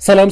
ሰላም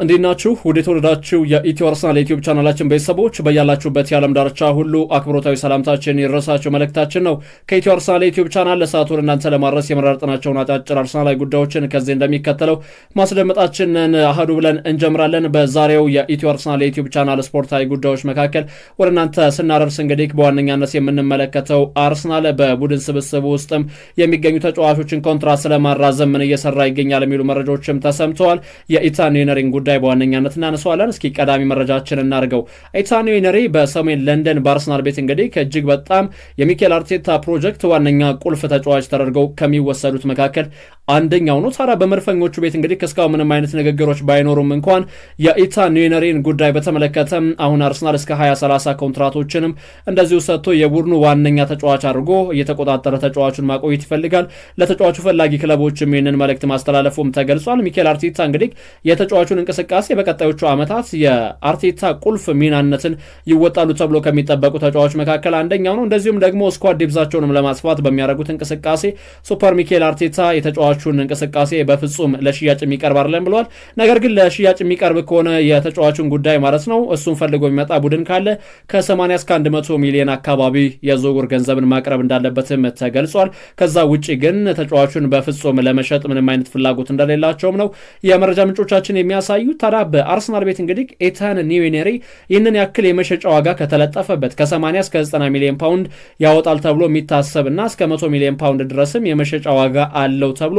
እንዴት ናችሁ? ወደ ተወደዳችሁ የኢትዮ አርሰናል የዩቲዩብ ቻናላችን ቤተሰቦች በያላችሁበት የዓለም ዳርቻ ሁሉ አክብሮታዊ ሰላምታችን ይድረሳችሁ መልእክታችን ነው። ከኢትዮ አርሰናል የዩቲዩብ ቻናል ለሰዓቱ እናንተ ለማድረስ የመረጥናቸውን አጫጭር አርሰናላዊ ጉዳዮችን ከዚህ እንደሚከተለው ማስደመጣችንን አህዱ ብለን እንጀምራለን። በዛሬው የኢትዮ አርሰናል የዩቲዩብ ቻናል ስፖርታዊ ጉዳዮች መካከል ወደ እናንተ ስናደርስ እንግዲህ በዋነኛነት የምንመለከተው አርሰናል በቡድን ስብስብ ውስጥም የሚገኙ ተጫዋቾችን ኮንትራት ስለማራዘም ምን እየሰራ ይገኛል የሚሉ መረጃዎችም ተሰምተዋል። የኢታን ኒውነሪን ጉዳይ በዋነኛነት እናነሳዋለን። እስኪ ቀዳሚ መረጃችን እናርገው። ኢታን ኒውነሪ በሰሜን ለንደን በአርሰናል ቤት እንግዲህ እጅግ በጣም የሚኬል አርቴታ ፕሮጀክት ዋነኛ ቁልፍ ተጫዋች ተደርገው ከሚወሰዱት መካከል አንደኛው ነው። ታዲያ በመድፈኞቹ ቤት እንግዲህ እስካሁን ምንም አይነት ንግግሮች ባይኖሩም እንኳን የኢታን ኒውነሪን ጉዳይ በተመለከተ አሁን አርሰናል እስከ 2030 ኮንትራቶችንም እንደዚሁ ሰጥቶ የቡድኑ ዋነኛ ተጫዋች አድርጎ እየተቆጣጠረ ተጫዋቹን ማቆየት ይፈልጋል። ለተጫዋቹ ፈላጊ ክለቦችም ይህንን መልእክት ማስተላለፉም ተገልጿል። ሚኬል አርቴታ እንግዲህ የተጫዋቹን እንቅስቃሴ በቀጣዮቹ ዓመታት የአርቴታ ቁልፍ ሚናነትን ይወጣሉ ተብሎ ከሚጠበቁ ተጫዋቾች መካከል አንደኛው ነው። እንደዚሁም ደግሞ ስኳድ ዴፕዛቸውንም ለማስፋት በሚያደርጉት እንቅስቃሴ ሱፐር ሚኬል አርቴታ የተጫዋቹን እንቅስቃሴ በፍጹም ለሽያጭ የሚቀርብ አይደለም ብለዋል። ነገር ግን ለሽያጭ የሚቀርብ ከሆነ የተጫዋቹን ጉዳይ ማለት ነው እሱን ፈልጎ የሚመጣ ቡድን ካለ ከ80 እስከ 100 ሚሊዮን አካባቢ የዝውውር ገንዘብን ማቅረብ እንዳለበትም ተገልጿል። ከዛ ውጪ ግን ተጫዋቹን በፍጹም ለመሸጥ ምንም አይነት ፍላጎት እንደሌላቸውም ነው የመረጃ ምንጮቻችን የሚያሳዩት። ታዲያ በአርሰናል ቤት እንግዲህ ኢታን ኒውነሪ ይህንን ያክል የመሸጫ ዋጋ ከተለጠፈበት ከ80 እስከ 90 ሚሊዮን ፓውንድ ያወጣል ተብሎ የሚታሰብና እስከ 100 ሚሊዮን ፓውንድ ድረስም የመሸጫ ዋጋ አለው ተብሎ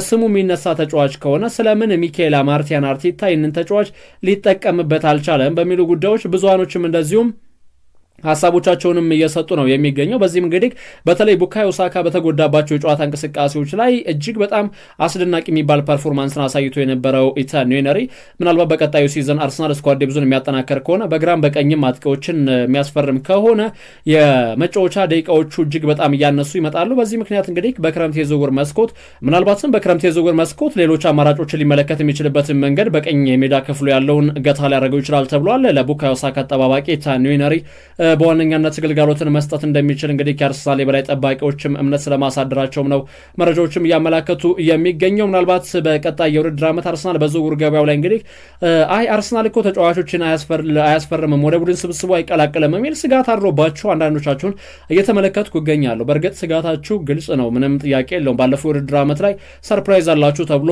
ስሙ የሚነሳ ተጫዋች ከሆነ ስለምን ሚኬል አርቴታ ይህንን ተጫዋች ሊጠቀምበት አልቻለም በሚሉ ጉዳዮች ብዙሃኖችም እንደዚሁም ሀሳቦቻቸውንም እየሰጡ ነው የሚገኘው። በዚህም እንግዲህ በተለይ ቡካዮ ሳካ በተጎዳባቸው የጨዋታ እንቅስቃሴዎች ላይ እጅግ በጣም አስደናቂ የሚባል ፐርፎርማንስን አሳይቶ የነበረው ኢታን ኒውነሪ ምናልባት በቀጣዩ ሲዝን አርሰናል ስኳድ ዴፕዙን የሚያጠናከር ከሆነ በግራም በቀኝም አጥቂዎችን የሚያስፈርም ከሆነ የመጫወቻ ደቂቃዎቹ እጅግ በጣም እያነሱ ይመጣሉ። በዚህ ምክንያት እንግዲህ በክረምት የዝውውር መስኮት ምናልባትም በክረምት የዝውውር መስኮት ሌሎች አማራጮችን ሊመለከት የሚችልበትን መንገድ በቀኝ የሜዳ ክፍሉ ያለውን ገታ ሊያደርገው ይችላል ተብሏል። ለቡካዮ ሳካ አጠባባቂ ኢታን ኒውነሪ በዋነኛነት ግልጋሎትን መስጠት እንደሚችል እንግዲህ ከአርሰናል የበላይ ጠባቂዎችም እምነት ስለማሳደራቸውም ነው መረጃዎችም እያመላከቱ የሚገኘው። ምናልባት በቀጣይ የውድድር ዓመት አርሰናል በዝውውር ገበያው ላይ እንግዲህ አርሰናል እኮ ተጫዋቾችን አያስፈርምም፣ ወደ ቡድን ስብስቡ አይቀላቀልም የሚል ስጋት አድሮባችሁ አንዳንዶቻችሁን እየተመለከትኩ ይገኛሉ። በእርግጥ ስጋታችሁ ግልጽ ነው፣ ምንም ጥያቄ የለውም። ባለፈው የውድድር ዓመት ላይ ሰርፕራይዝ አላችሁ ተብሎ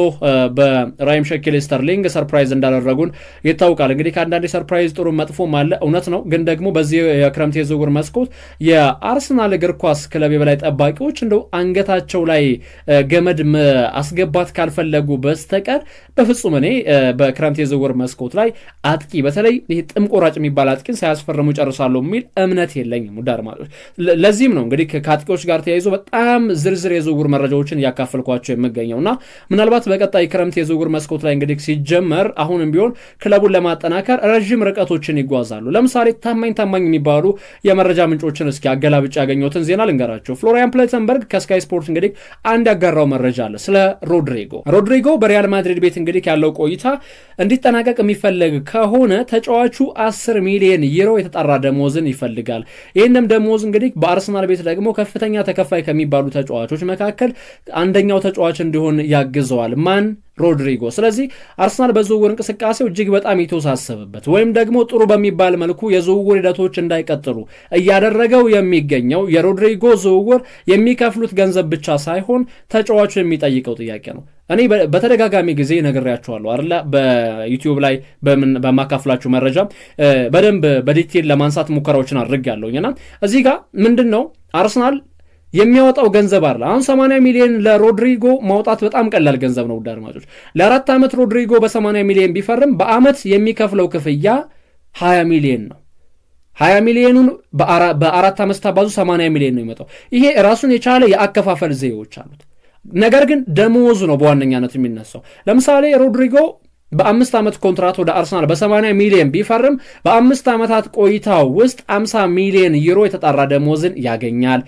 በራሂም ሸኪል ስተርሊንግ ሰርፕራይዝ እንዳደረጉን ይታወቃል። እንግዲህ ከአንዳንድ ሰርፕራይዝ ጥሩ መጥፎም አለ፣ እውነት ነው። ግን ደግሞ በዚህ የክረምት የዝውውር መስኮት የአርሰናል እግር ኳስ ክለብ የበላይ ጠባቂዎች እንደው አንገታቸው ላይ ገመድ አስገባት ካልፈለጉ በስተቀር በፍጹም እኔ በክረምት የዝውውር መስኮት ላይ አጥቂ በተለይ ይህ ጥም ቆራጭ የሚባል አጥቂን ሳያስፈርሙ ይጨርሳሉ የሚል እምነት የለኝም። ውድ አድማጮች፣ ለዚህም ነው እንግዲህ ከአጥቂዎች ጋር ተያይዞ በጣም ዝርዝር የዝውውር መረጃዎችን እያካፈልኳቸው የምገኘውና ምናልባት በቀጣይ ክረምት የዝውውር መስኮት ላይ እንግዲህ ሲጀመር አሁንም ቢሆን ክለቡን ለማጠናከር ረዥም ርቀቶችን ይጓዛሉ። ለምሳሌ ታማኝ የሚባሉ የመረጃ ምንጮችን እስኪ አገላብጭ ያገኘሁትን ዜና ልንገራቸው። ፍሎሪያን ፕሌተንበርግ ከስካይ ስፖርት እንግዲህ አንድ ያጋራው መረጃ አለ ስለ ሮድሪጎ በሪያል ማድሪድ ቤት እንግዲህ ያለው ቆይታ እንዲጠናቀቅ የሚፈልግ ከሆነ ተጫዋቹ 10 ሚሊዮን ዩሮ የተጣራ ደሞዝን ይፈልጋል። ይህንም ደሞዝ እንግዲህ በአርሰናል ቤት ደግሞ ከፍተኛ ተከፋይ ከሚባሉ ተጫዋቾች መካከል አንደኛው ተጫዋች እንዲሆን ያግዘዋል። ማን? ሮድሪጎ። ስለዚህ አርሰናል በዝውውር እንቅስቃሴው እጅግ በጣም የተወሳሰበበት ወይም ደግሞ ጥሩ በሚባል መልኩ የዝውውር ሂደቶች እንዳይቀጥሉ እያደረገው የሚገኘው የሮድሪጎ ዝውውር የሚከፍሉት ገንዘብ ብቻ ሳይሆን ተጫዋቹ የሚጠይቀው ጥያቄ ነው። እኔ በተደጋጋሚ ጊዜ ነግሬያቸዋለሁ አይደል? በዩቲዩብ ላይ በማካፍላችሁ መረጃ በደንብ በዲቴል ለማንሳት ሙከራዎችን አድርጌያለሁኝና እዚህ ጋር ምንድን ነው አርሰናል የሚያወጣው ገንዘብ አለ። አሁን 80 ሚሊዮን ለሮድሪጎ ማውጣት በጣም ቀላል ገንዘብ ነው። ውድ አድማጮች፣ ለ4 ዓመት ሮድሪጎ በ80 ሚሊዮን ቢፈርም በአመት የሚከፍለው ክፍያ 20 ሚሊዮን ነው። 20 ሚሊዮኑን በ4 ዓመት ታባዙ 80 ሚሊዮን ነው የሚመጣው። ይሄ ራሱን የቻለ የአከፋፈል ዘዴዎች አሉት። ነገር ግን ደሞዙ ነው በዋነኛነት የሚነሳው። ለምሳሌ ሮድሪጎ በ5 ዓመት ኮንትራት ወደ አርሰናል በ80 ሚሊዮን ቢፈርም በ5 ዓመታት ቆይታው ውስጥ 50 ሚሊዮን ዩሮ የተጣራ ደሞዝን ያገኛል።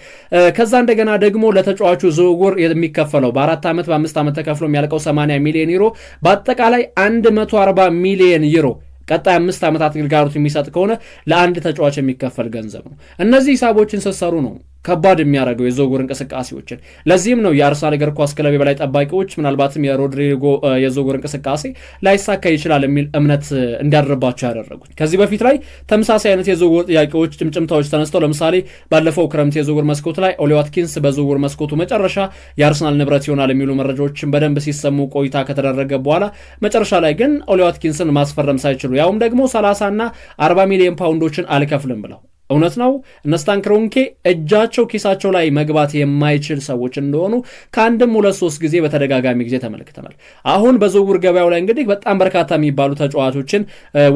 ከዛ እንደገና ደግሞ ለተጫዋቹ ዝውውር የሚከፈለው በ4 ዓመት በ5 ዓመት ተከፍሎ የሚያልቀው 80 ሚሊዮን ዩሮ በአጠቃላይ 140 ሚሊዮን ዩሮ ቀጣይ 5 ዓመታት ግልጋሎት የሚሰጥ ከሆነ ለአንድ ተጫዋች የሚከፈል ገንዘብ ነው። እነዚህ ሂሳቦችን ስትሰሩ ነው ከባድ የሚያደርገው የዝውውር እንቅስቃሴዎችን። ለዚህም ነው የአርሰናል እግር ኳስ ክለብ የበላይ ጠባቂዎች ምናልባትም የሮድሪጎ የዝውውር እንቅስቃሴ ላይሳካ ይችላል የሚል እምነት እንዲያደርባቸው ያደረጉት። ከዚህ በፊት ላይ ተመሳሳይ አይነት የዝውውር ጥያቄዎች ጭምጭምታዎች ተነስተው ለምሳሌ ባለፈው ክረምት የዝውውር መስኮት ላይ ኦሊ ዋትኪንስ በዝውውር መስኮቱ መጨረሻ የአርሰናል ንብረት ይሆናል የሚሉ መረጃዎችን በደንብ ሲሰሙ ቆይታ ከተደረገ በኋላ መጨረሻ ላይ ግን ኦሊ ዋትኪንስን ማስፈረም ሳይችሉ ያውም ደግሞ 30 እና 40 ሚሊዮን ፓውንዶችን አልከፍልም ብለው እውነት ነው እነ ስታን ክሮንኬ እጃቸው ኪሳቸው ላይ መግባት የማይችል ሰዎች እንደሆኑ ከአንድም 2-3 ጊዜ በተደጋጋሚ ጊዜ ተመልክተናል። አሁን በዝውውር ገበያው ላይ እንግዲህ በጣም በርካታ የሚባሉ ተጫዋቾችን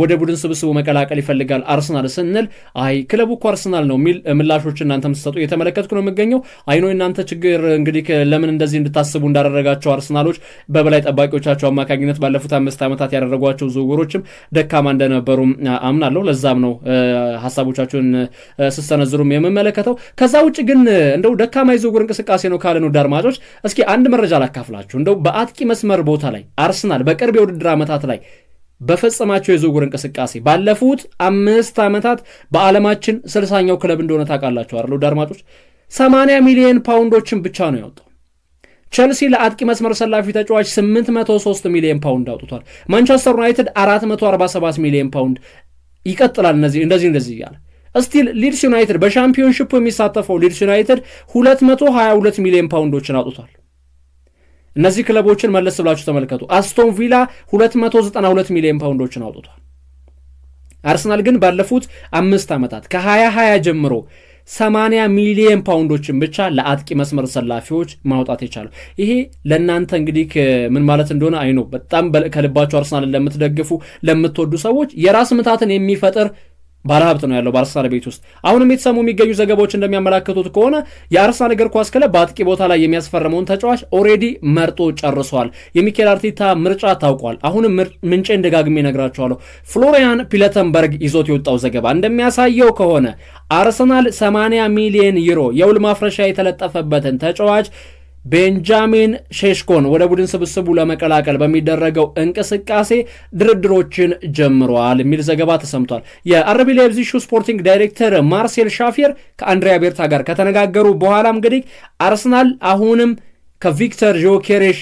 ወደ ቡድን ስብስቡ መቀላቀል ይፈልጋል አርሰናል ስንል አይ ክለቡ እኮ አርሰናል ነው የሚል ምላሾችን እናንተም ስትሰጡ እየተመለከትኩ ነው የሚገኘው። አይኖ እናንተ ችግር እንግዲህ ለምን እንደዚህ እንድታስቡ እንዳደረጋቸው አርሰናሎች በበላይ ጠባቂዎቻቸው አማካኝነት ባለፉት 5 ዓመታት ያደረጓቸው ዝውውሮችም ደካማ እንደነበሩ አምናለሁ። ለዛም ነው ሐሳቦቻችሁን ስሰነዝሩም የምመለከተው። ከዛ ውጭ ግን እንደው ደካማ የዝውውር እንቅስቃሴ ነው ካለን ወደ አድማጮች እስኪ አንድ መረጃ ላካፍላችሁ። እንደው በአጥቂ መስመር ቦታ ላይ አርሰናል በቅርብ የውድድር ዓመታት ላይ በፈጸማቸው የዝውውር እንቅስቃሴ ባለፉት 5 ዓመታት በዓለማችን 60ኛው ክለብ እንደሆነ ታውቃላችሁ አይደል ወደ አድማጮች? 80 ሚሊዮን ፓውንዶችን ብቻ ነው ያወጣው። ቸልሲ ለአጥቂ መስመር ሰላፊ ተጫዋች 803 ሚሊዮን ፓውንድ አውጥቷል። ማንቸስተር ዩናይትድ 447 ሚሊዮን ፓውንድ ይቀጥላል። እንደዚህ እያለ ስቲል ሊድስ ዩናይትድ በሻምፒዮንሺፕ የሚሳተፈው ሊድስ ዩናይትድ 222 ሚሊዮን ፓውንዶችን አውጥቷል። እነዚህ ክለቦችን መለስ ብላችሁ ተመልከቱ። አስቶን ቪላ 292 ሚሊዮን ፓውንዶችን አውጥቷል። አርሰናል ግን ባለፉት 5 ዓመታት ከ2020 ጀምሮ 80 ሚሊዮን ፓውንዶችን ብቻ ለአጥቂ መስመር ሰላፊዎች ማውጣት የቻለው። ይሄ ለእናንተ እንግዲህ ምን ማለት እንደሆነ አይኖ በጣም ከልባችሁ አርሰናልን ለምትደግፉ ለምትወዱ ሰዎች የራስ ምታትን የሚፈጥር ባለሀብት ነው ያለው በአርሰናል ቤት ውስጥ። አሁንም የተሰሙ የሚገኙ ዘገባዎች እንደሚያመላክቱት ከሆነ የአርሰናል እግር ኳስ ክለብ በአጥቂ ቦታ ላይ የሚያስፈርመውን ተጫዋች ኦሬዲ መርጦ ጨርሷል። የሚኬል አርቴታ ምርጫ ታውቋል። አሁንም ምንጬን ደጋግሜ እነግራችኋለሁ። ፍሎሪያን ፒለተንበርግ ይዞት የወጣው ዘገባ እንደሚያሳየው ከሆነ አርሰናል 80 ሚሊዮን ዩሮ የውል ማፍረሻ የተለጠፈበትን ተጫዋች ቤንጃሚን ሼሽኮን ወደ ቡድን ስብስቡ ለመቀላቀል በሚደረገው እንቅስቃሴ ድርድሮችን ጀምሯል የሚል ዘገባ ተሰምቷል። የአርቢ ላይፕዚግ ስፖርቲንግ ዳይሬክተር ማርሴል ሻፊር ከአንድሪያ ቤርታ ጋር ከተነጋገሩ በኋላ እንግዲህ አርሰናል አሁንም ከቪክተር ጆኬሬሽ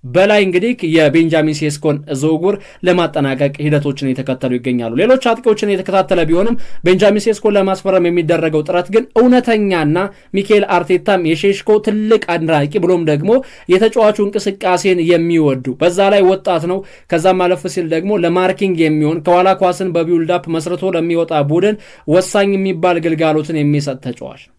በላይ እንግዲህ የቤንጃሚን ሴስኮን ዝውውር ለማጠናቀቅ ሂደቶችን የተከተሉ ይገኛሉ። ሌሎች አጥቂዎችን የተከታተለ ቢሆንም ቤንጃሚን ሴስኮን ለማስፈረም የሚደረገው ጥረት ግን እውነተኛና ሚኬል አርቴታም የሴስኮ ትልቅ አድናቂ ብሎም ደግሞ የተጫዋቹ እንቅስቃሴን የሚወዱ በዛ ላይ ወጣት ነው። ከዛም ማለፍ ሲል ደግሞ ለማርኪንግ የሚሆን ከኋላ ኳስን በቢውልዳፕ መስርቶ ለሚወጣ ቡድን ወሳኝ የሚባል ግልጋሎትን የሚሰጥ ተጫዋች ነው።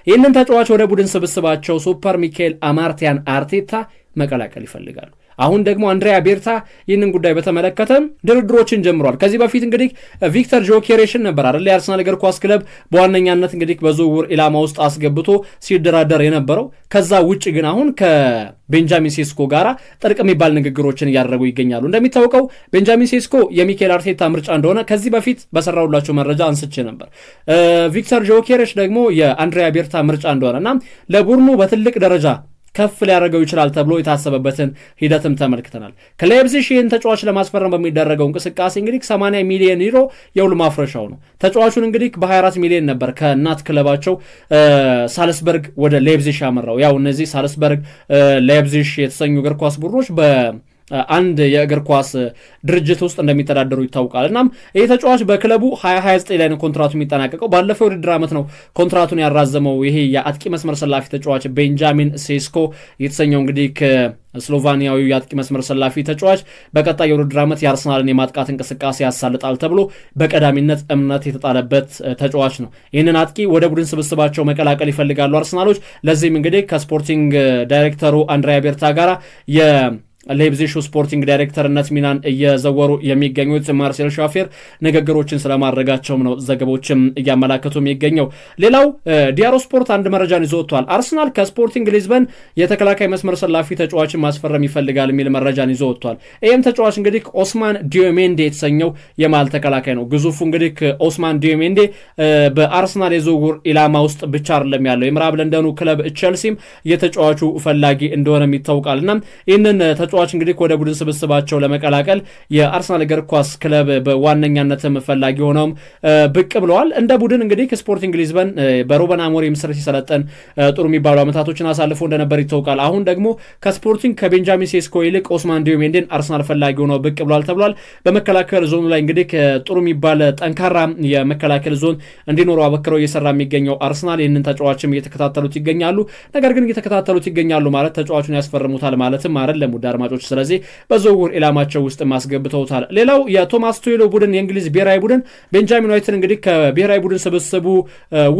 ይህንን ተጫዋች ወደ ቡድን ስብስባቸው ሱፐር ሚኬል አማርቲያን አርቴታ መቀላቀል ይፈልጋሉ። አሁን ደግሞ አንድሪያ ቤርታ ይህንን ጉዳይ በተመለከተ ድርድሮችን ጀምሯል። ከዚህ በፊት እንግዲህ ቪክተር ጆኬሬሽን ነበር አይደል የአርሰናል እግር ኳስ ክለብ በዋነኛነት እንግዲህ በዝውውር ኢላማ ውስጥ አስገብቶ ሲደራደር የነበረው። ከዛ ውጭ ግን አሁን ከቤንጃሚን ሴስኮ ጋር ጥርቅ የሚባል ንግግሮችን እያደረጉ ይገኛሉ። እንደሚታወቀው ቤንጃሚን ሴስኮ የሚኬል አርቴታ ምርጫ እንደሆነ ከዚህ በፊት በሰራሁላችሁ መረጃ አንስቼ ነበር። ቪክተር ጆኬሬሽ ደግሞ የአንድሪያ ቤርታ ምርጫ እንደሆነና ለቡድኑ በትልቅ ደረጃ ከፍ ሊያደርገው ይችላል ተብሎ የታሰበበትን ሂደትም ተመልክተናል። ከላይፕዚግ ይህን ተጫዋች ለማስፈረም በሚደረገው እንቅስቃሴ እንግዲህ 80 ሚሊዮን ዩሮ የውል ማፍረሻው ነው። ተጫዋቹን እንግዲህ በ24 ሚሊዮን ነበር ከእናት ክለባቸው ሳልስበርግ ወደ ላይፕዚግ ያመራው። ያው እነዚህ ሳልስበርግ ላይፕዚግ የተሰኙ እግር ኳስ ቡድኖች አንድ የእግር ኳስ ድርጅት ውስጥ እንደሚተዳደሩ ይታወቃል። እናም ይህ ተጫዋች በክለቡ 2029 ላይ ነው ኮንትራቱ የሚጠናቀቀው። ባለፈው የውድድር ዓመት ነው ኮንትራቱን ያራዘመው ይሄ የአጥቂ መስመር ሰላፊ ተጫዋች ቤንጃሚን ሴስኮ የተሰኘው እንግዲህ ስሎቫኒያዊ የአጥቂ መስመር ሰላፊ ተጫዋች በቀጣይ የውድድር ዓመት የአርሰናልን የማጥቃት እንቅስቃሴ ያሳልጣል ተብሎ በቀዳሚነት እምነት የተጣለበት ተጫዋች ነው። ይህንን አጥቂ ወደ ቡድን ስብስባቸው መቀላቀል ይፈልጋሉ አርሰናሎች። ለዚህም እንግዲህ ከስፖርቲንግ ዳይሬክተሩ አንድሪያ ቤርታ ጋር ላይፕዚግ ስፖርቲንግ ዳይሬክተርነት ሚናን እየዘወሩ የሚገኙት ማርሴል ሻፌር ንግግሮችን ስለማድረጋቸውም ነው ዘገቦችም እያመላከቱ የሚገኘው። ሌላው ዲያሮ ስፖርት አንድ መረጃን ይዞ ወጥቷል። አርሰናል ከስፖርቲንግ ሊዝበን የተከላካይ መስመር ሰላፊ ተጫዋችን ማስፈረም ይፈልጋል የሚል መረጃን ይዞ ወጥቷል። ይህም ተጫዋች እንግዲህ ኦስማን ዲዮሜንዴ የተሰኘው የማል ተከላካይ ነው። ግዙፉ እንግዲህ ኦስማን ዲዮሜንዴ በአርሰናል የዝውውር ኢላማ ውስጥ ብቻ አይደለም ያለው። የምዕራብ ለንደኑ ክለብ ቸልሲም የተጫዋቹ ፈላጊ እንደሆነ ይታወቃልና ይህንን ተጫዋች እንግዲህ ወደ ቡድን ስብስባቸው ለመቀላቀል የአርሰናል እግር ኳስ ክለብ በዋነኛነት ፈላጊ ሆነው ብቅ ብለዋል። እንደ ቡድን እንግዲህ ስፖርቲንግ ሊዝበን በሩበን አሞሪም ስር ሲሰለጠን ጥሩ የሚባሉ አመታቶችን አሳልፎ እንደነበር ይታወቃል። አሁን ደግሞ ከስፖርቲንግ ከቤንጃሚን ሴስኮ ይልቅ ኦስማን ዲዮሜንዴን አርሰናል ፈላጊ ሆነው ብቅ ብለዋል ተብሏል። በመከላከል ዞኑ ላይ እንግዲህ ጥሩ የሚባል ጠንካራ የመከላከል ዞን እንዲኖረው አበክረው እየሰራ የሚገኘው አርሰናል ይህንን ተጫዋችም እየተከታተሉት ይገኛሉ። ነገር ግን እየተከታተሉት ይገኛሉ ማለት ተጫዋቹን ያስፈርሙታል ማለትም አይደለም ውድ አድማጮች። ስለዚህ በዝውውር ኢላማቸው ውስጥ ማስገብተውታል። ሌላው የቶማስ ቱዌል ቡድን የእንግሊዝ ብሔራዊ ቡድን ቤንጃሚን ዋይትን እንግዲህ ከብሔራዊ ቡድን ስብስቡ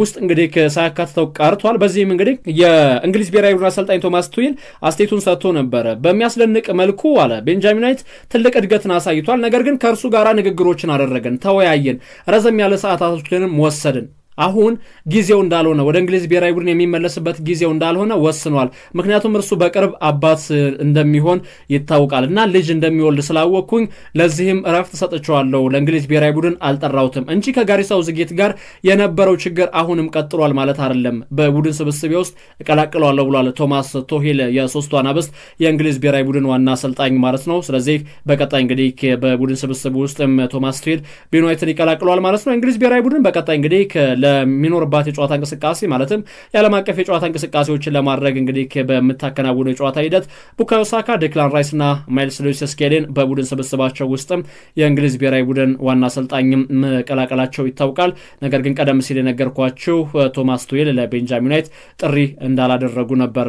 ውስጥ እንግዲህ ሳያካትተው ቀርቷል። በዚህም እንግዲህ የእንግሊዝ ብሔራዊ ቡድን አሰልጣኝ ቶማስ ቱዌል አስቴቱን ሰጥቶ ነበረ። በሚያስደንቅ መልኩ አለ ቤንጃሚን ዋይት ትልቅ እድገትን አሳይቷል። ነገር ግን ከእርሱ ጋር ንግግሮችን አደረገን፣ ተወያየን፣ ረዘም ያለ ሰዓታቶችንም ወሰድን። አሁን ጊዜው እንዳልሆነ ወደ እንግሊዝ ብሔራዊ ቡድን የሚመለስበት ጊዜው እንዳልሆነ ወስኗል። ምክንያቱም እርሱ በቅርብ አባት እንደሚሆን ይታወቃል እና ልጅ እንደሚወልድ ስላወቅኩኝ ለዚህም እረፍት ሰጥቼዋለሁ። ለእንግሊዝ ብሔራዊ ቡድን አልጠራሁትም እንጂ ከጋሪ ሳውዝጌት ጋር የነበረው ችግር አሁንም ቀጥሏል ማለት አይደለም። በቡድን ስብስቤ ውስጥ እቀላቅለዋለሁ ብሏል ቶማስ ቱሄል የሶስቱ አናብስት የእንግሊዝ ብሔራዊ ቡድን ዋና አሰልጣኝ ማለት ነው። ስለዚህ በቀጣይ እንግዲህ በቡድን ስብስብ ውስጥም ቶማስ ቱሄል ቤን ዋይትን ይቀላቅለዋል ማለት ነው። እንግሊዝ ብሔራዊ ቡድን በቀጣይ እንግዲህ ለሚኖርባት የጨዋታ እንቅስቃሴ ማለትም የዓለም አቀፍ የጨዋታ እንቅስቃሴዎችን ለማድረግ እንግዲህ በምታከናውነው የጨዋታ ሂደት ቡካዮ ሳካ፣ ዴክላን ራይስ እና ማይልስ ሉዊስ ስኬሊን በቡድን ስብስባቸው ውስጥም የእንግሊዝ ብሔራዊ ቡድን ዋና አሰልጣኝም መቀላቀላቸው ይታወቃል። ነገር ግን ቀደም ሲል የነገርኳችሁ ቶማስ ቱዌል ለቤንጃሚን ዋይት ጥሪ እንዳላደረጉ ነበር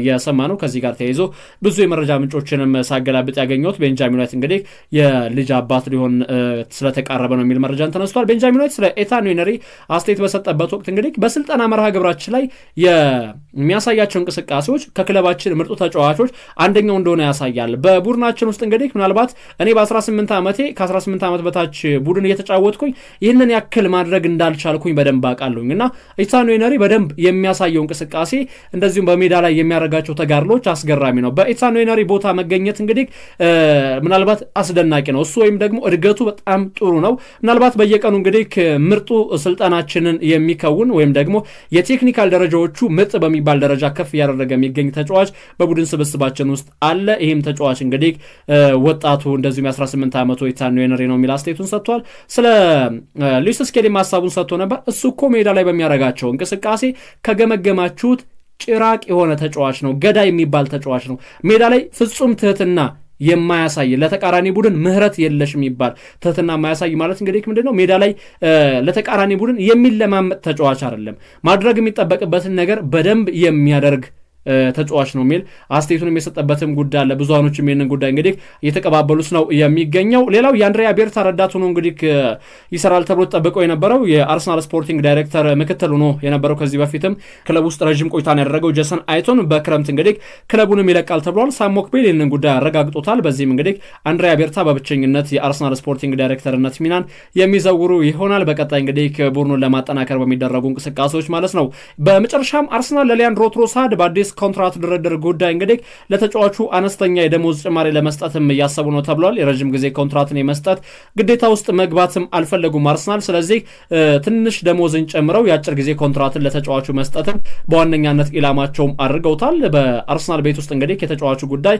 የሰማ ነው። ከዚህ ጋር ተያይዞ ብዙ የመረጃ ምንጮችንም ሳገላብጥ ያገኘሁት ቤንጃሚን ዋይት እንግዲህ የልጅ አባት ሊሆን ስለተቃረበ ነው የሚል መረጃን ተነስቷል። ቤንጃሚን ዋይት ስለ ኤታን ዌነሪ አስቴት በሰጠበት ወቅት እንግዲህ በስልጠና መርሃ ግብራችን ላይ የሚያሳያቸው እንቅስቃሴዎች ከክለባችን ምርጡ ተጫዋቾች አንደኛው እንደሆነ ያሳያል። በቡድናችን ውስጥ እንግዲህ ምናልባት እኔ በ18 ዓመቴ ከ18 ዓመት በታች ቡድን እየተጫወትኩኝ ይህንን ያክል ማድረግ እንዳልቻልኩኝ በደንብ አውቃለሁኝ እና ኢታን ዌነሪ በደንብ የሚያሳየው እንቅስቃሴ እንደዚሁም በሜዳ ላይ የሚያደርጋቸው ተጋድሎች አስገራሚ ነው። በኢታን ዌነሪ ቦታ መገኘት እንግዲህ ምናልባት አስደናቂ ነው። እሱ ወይም ደግሞ እድገቱ በጣም ጥሩ ነው። ምናልባት በየቀኑ እንግዲህ ምርጡ ስልጠናችንን የሚከውን ወይም ደግሞ የቴክኒካል ደረጃዎቹ ምጥ በሚባል ደረጃ ከፍ እያደረገ የሚገኝ ተጫዋች በቡድን ስብስባችን ውስጥ አለ። ይህም ተጫዋች እንግዲህ ወጣቱ እንደዚሁም የ18 ዓመቱ ኢታን ዌነሪ ነው የሚል አስተያየቱን ሰጥቷል። ስለ ሉዊስ ስኬሊ ሀሳቡን ሰጥቶ ነበር። እሱ እኮ ሜዳ ላይ በሚያደርጋቸው እንቅስቃሴ ከገመገማችሁት ጭራቅ የሆነ ተጫዋች ነው፣ ገዳይ የሚባል ተጫዋች ነው። ሜዳ ላይ ፍጹም ትህትና የማያሳይ ለተቃራኒ ቡድን ምህረት የለሽ የሚባል ትህትና የማያሳይ ማለት እንግዲህ ምንድነው ሜዳ ላይ ለተቃራኒ ቡድን የሚለማመጥ ተጫዋች አይደለም። ማድረግ የሚጠበቅበትን ነገር በደንብ የሚያደርግ ተጫዋች ነው የሚል አስተያየቱን የሰጠበትም ጉዳይ አለ። ብዙሃኖችም ይህንን ጉዳይ እንግዲህ እየተቀባበሉት ነው የሚገኘው። ሌላው የአንድሪያ ቤርታ ረዳት ሆኖ እንግዲህ ይሰራል ተብሎ ተጠብቀው የነበረው የአርሰናል ስፖርቲንግ ዳይሬክተር ምክትል ሆኖ የነበረው ከዚህ በፊትም ክለብ ውስጥ ረዥም ቆይታን ያደረገው ጄሰን አይቶን በክረምት እንግዲህ ክለቡንም ይለቃል ተብሏል። ሳም ሞክቤል ይህንን ጉዳይ አረጋግጦታል። በዚህም እንግዲህ አንድሪያ ቤርታ በብቸኝነት የአርሰናል ስፖርቲንግ ዳይሬክተርነት ሚናን የሚዘውሩ ይሆናል። በቀጣይ እንግዲህ ቡድኑን ለማጠናከር በሚደረጉ እንቅስቃሴዎች ማለት ነው። በመጨረሻም አርሰናል ለሊያንድሮ ትሮሳርድ በአዲስ ኮንትራት ድርድር ጉዳይ እንግዲህ ለተጫዋቹ አነስተኛ የደሞዝ ጭማሪ ለመስጠትም እያሰቡ ነው ተብሏል። የረዥም ጊዜ ኮንትራትን የመስጠት ግዴታ ውስጥ መግባትም አልፈለጉም አርሰናል። ስለዚህ ትንሽ ደሞዝን ጨምረው የአጭር ጊዜ ኮንትራትን ለተጫዋቹ መስጠትም በዋነኛነት ኢላማቸውም አድርገውታል። በአርሰናል ቤት ውስጥ እንግዲህ የተጫዋቹ ጉዳይ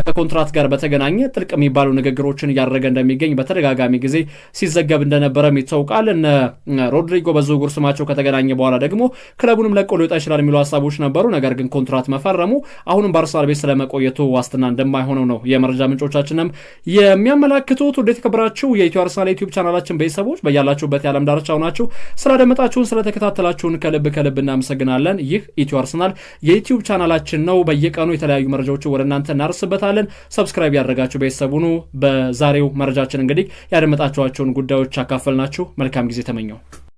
ከኮንትራት ጋር በተገናኘ ጥልቅ የሚባሉ ንግግሮችን እያደረገ እንደሚገኝ በተደጋጋሚ ጊዜ ሲዘገብ እንደነበረም ይታወቃል። እነ ሮድሪጎ በዝውውር ስማቸው ከተገናኘ በኋላ ደግሞ ክለቡንም ለቆ ሊወጣ ይችላል የሚሉ ሀሳቦች ነበሩ። ነገር ግን ኮንትራት መፈረሙ አሁንም በአርሰናል ቤት ስለመቆየቱ ዋስትና እንደማይሆነው ነው የመረጃ ምንጮቻችንም የሚያመላክቱት። ወደ ተከበራችሁ የኢትዮ አርሰናል ዩቲዩብ ቻናላችን ቤተሰቦች በያላችሁበት የዓለም ዳርቻ ሆናችሁ ስላደመጣችሁን ስለተከታተላችሁን ከልብ እናመሰግናለን። ይህ ኢትዮ አርሰናል የዩቲዩብ ቻናላችን ነው። በየቀኑ የተለያዩ መረጃዎችን ወደ እናንተ እናርስበታለን። ሰብስክራይብ ያደረጋችሁ ቤተሰብ ሁኑ። በዛሬው መረጃችን እንግዲህ ያደመጣችኋቸውን ጉዳዮች አካፈልናችሁ። መልካም ጊዜ ተመኘው።